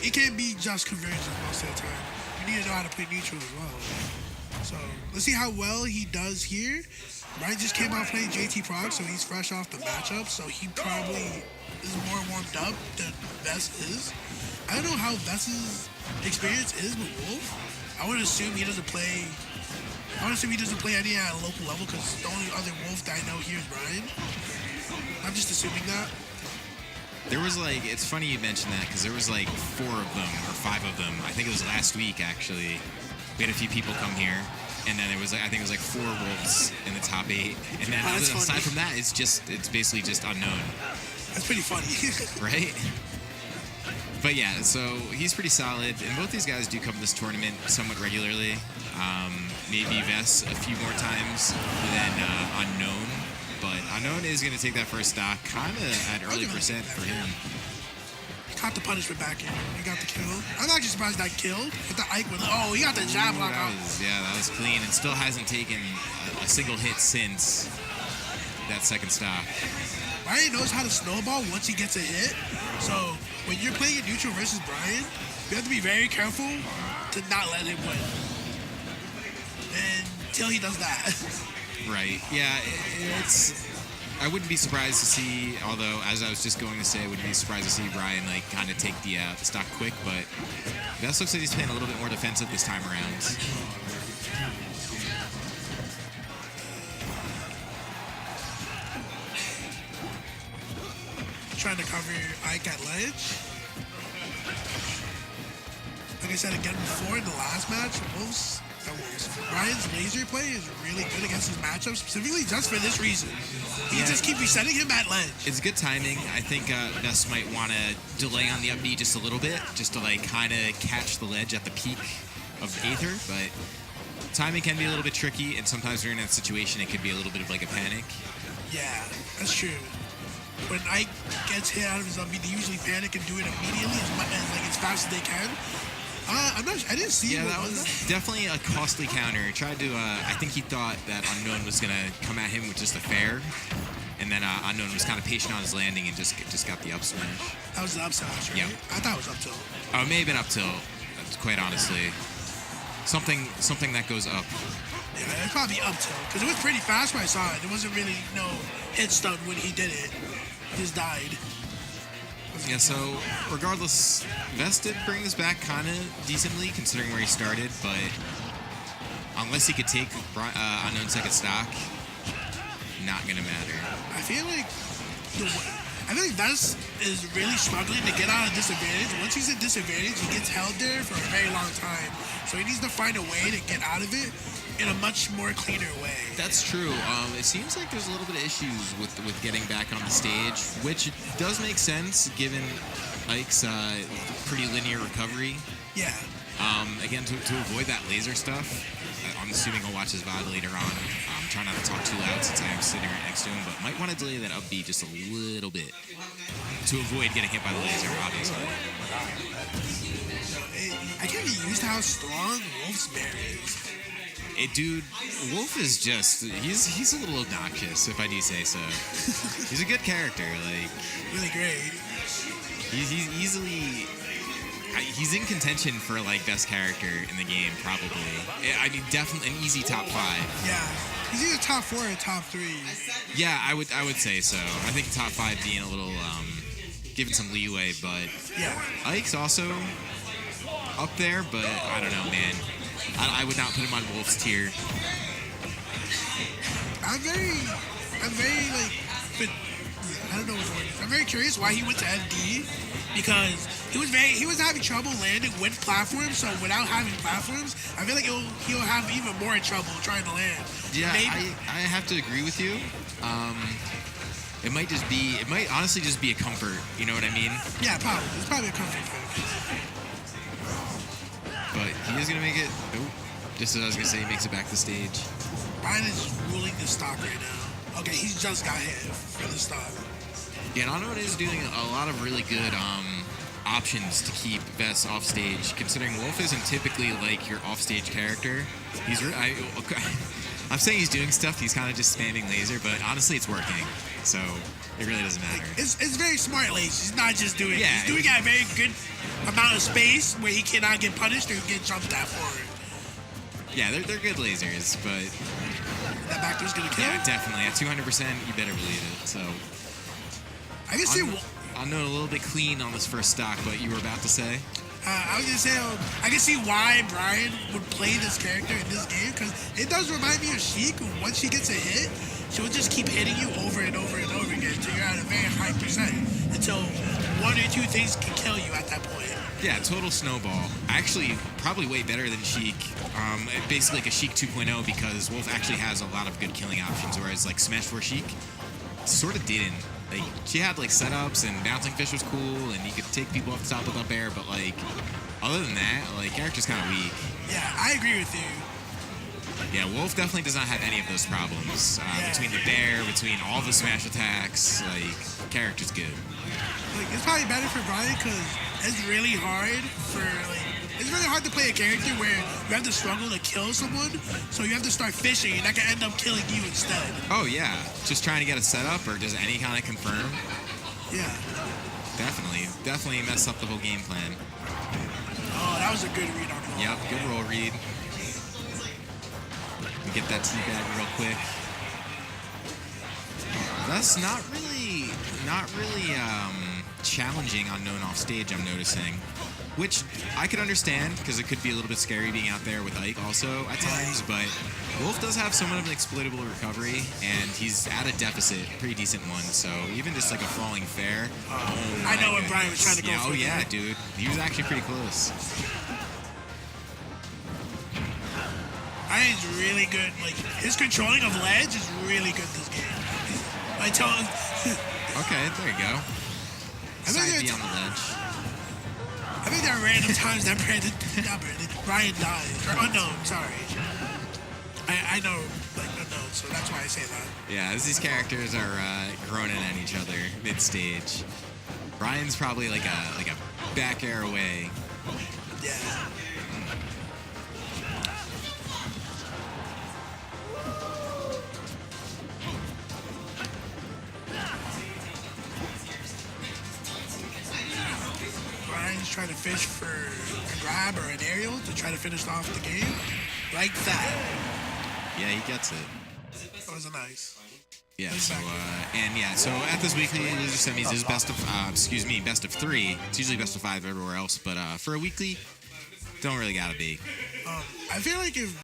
it can't be just conversions most of the time. You need to know how to play neutral as well. So let's see how well he does here. Brian just came out playing JT Prog, so he's fresh off the matchup, so he probably is more warmed up than Vest is. I don't know how Vest's experience is with Wolf. I would assume he doesn't play. I would assume he doesn't play any at a local level because the only other Wolf that I know here is Brian. I'm just assuming that. There was like, it's funny you mentioned that because there was like 4 of them or 5 of them. I think it was last week actually. We had a few people come here, and then it was like, I think it was like 4 Wolves in the top 8, and then aside from that, it's basically just unknown. That's pretty funny, right? But yeah, so he's pretty solid, and both these guys do come to this tournament somewhat regularly. Maybe Vest a few more times than Unknown, but Unknown is going to take that first stock kind of at early percent for him. Caught the punishment back in. He got the kill. I'm actually surprised that killed. But the Ike was, oh, he got the jab lock out. That was clean, and still hasn't taken a single hit since that second stock. Brian knows how to snowball once he gets a hit. So when you're playing a neutral versus Brian, you have to be very careful to not let him win. Until he does that. Right. Yeah, I wouldn't be surprised to see, although as I was just going to say, I wouldn't be surprised to see Brian like kind of take the stock quick, but Vest looks like he's playing a little bit more defensive this time around. Trying to cover Ike at ledge. Like I said again before in the last match, Brian's laser play is really good against his matchup, specifically just for this reason. He just keeps resetting him at ledge. It's good timing. I think Vest might want to delay on the up B just a little bit, just to like kind of catch the ledge at the peak of Aether, but timing can be a little bit tricky, and sometimes during that situation it could be a little bit of like a panic. Yeah, that's true. When Ike gets hit out of his up B, they usually panic and do it immediately as fast as they can. I'm not. I didn't see. Yeah, that was definitely a costly counter. Tried to. I think he thought that Unknown was gonna come at him with just a fair, and then Unknown was kind of patient on his landing and just got the up smash. That was the up smash, right? Yeah. I thought it was up tilt. Oh, it may have been up tilt. Quite honestly, something that goes up. Yeah, it's probably up tilt because it was pretty fast when I saw it. There wasn't really no hit stun when he did it. He just died. Yeah, so regardless, Vest did bring this back kind of decently considering where he started, but unless he could take Unknown second stock, not going to matter. I feel like Vest is really struggling to get out of disadvantage. Once he's at disadvantage, he gets held there for a very long time. So he needs to find a way to get out of it in a much more cleaner way. That's true. It seems like there's a little bit of issues with getting back on the stage, which does make sense given Ike's pretty linear recovery. Yeah. Again, to avoid that laser stuff, I'm assuming he'll watch his VOD later on. Try not to talk too loud since I'm sitting right next to him, but might want to delay that up B just a little bit to avoid getting hit by the laser, obviously. I can't get used to how strong Wolf's bear is. Dude, Wolf is just, he's a little obnoxious, if I do say so. He's a good character, like. Really great. He's easily, he's in contention for, like, best character in the game, probably. I mean, definitely an easy top 5. Yeah. He's either top 4 or top 3. Yeah, I would say so. I think top 5 being a little, given some leeway, but. Yeah. Ike's also up there, but I don't know, man. I would not put him on Wolf's tier. I'm very like, I don't know what word. I'm very curious why he went to FD because he was having trouble landing with platforms. So without having platforms, I feel like he'll have even more trouble trying to land. Yeah, I have to agree with you. It might honestly just be a comfort. You know what I mean? Yeah, probably. It's probably a comfort thing. But he is going to make it. Oh, just as I was going to say, he makes it back to stage. Brian is ruling the stock right now. Okay, he's just got hit for the stock. Yeah, and Unknown is doing a lot of really good options to keep Vest off stage, considering Wolf isn't typically like your off-stage character. I I'm saying he's doing stuff. He's kind of just spamming laser, but honestly, it's working. So it really doesn't matter. It's very smart laser. He's not just doing it. Yeah, He's doing it at a very good amount of space where he cannot get punished or get jumped at for it. Yeah, they're good lasers, but That back throw's gonna kill. yeah, definitely at 200%, you better believe it. So I can see. I'll note a little bit clean on this first stock, but you were about to say. I was gonna say I can see why Brian would play this character in this game because it does remind me of Sheik. Once she gets a hit, she'll just keep hitting you over and over and over again until you're at a very high percent. Until one or two things can kill you at that point. Yeah, total snowball. Actually, probably way better than Sheik. Basically like a Sheik 2.0 because Wolf actually has a lot of good killing options, whereas like Smash 4 Sheik sort of didn't. Like she had like setups and bouncing fish was cool and you could take people off the top of up air, but like other than that, like character's kind of weak. Yeah, I agree with you. Yeah, Wolf definitely does not have any of those problems. Between the bear, between all the smash attacks, like character's good. Like it's probably better for Brian because it's really hard to play a character where you have to struggle to kill someone, so you have to start fishing, and that can end up killing you instead. Oh yeah, just trying to get a setup or just any kind of confirm. Yeah. Definitely messed up the whole game plan. Oh, that was a good read on the Yep, good roll read. We get that teabag real quick. That's not really challenging on known off stage, I'm noticing. Which I could understand because it could be a little bit scary being out there with Ike also at times, but Wolf does have somewhat of an exploitable recovery and he's at a deficit, pretty decent one, so even just like a falling fair. I know what Brian was trying to go for. Oh yeah, dude. He was actually pretty close. Brian's really good. Like his controlling of ledge is really good this game. I tell him. Okay, there you go. Side B on the ledge. I think there are random times that Brian dies. Or unknown, sorry. I know, like, unknown, so that's why I say that. Yeah, as these characters are groaning at each other mid-stage. Brian's probably like a back air away. Yeah. Trying to fish for a grab or an aerial to try to finish off the game. Like that. Yeah, he gets it. That was nice. Yeah, so at this weekly loser semis is best of 3. It's usually best of 5 everywhere else, but for a weekly, don't really gotta be. I feel like if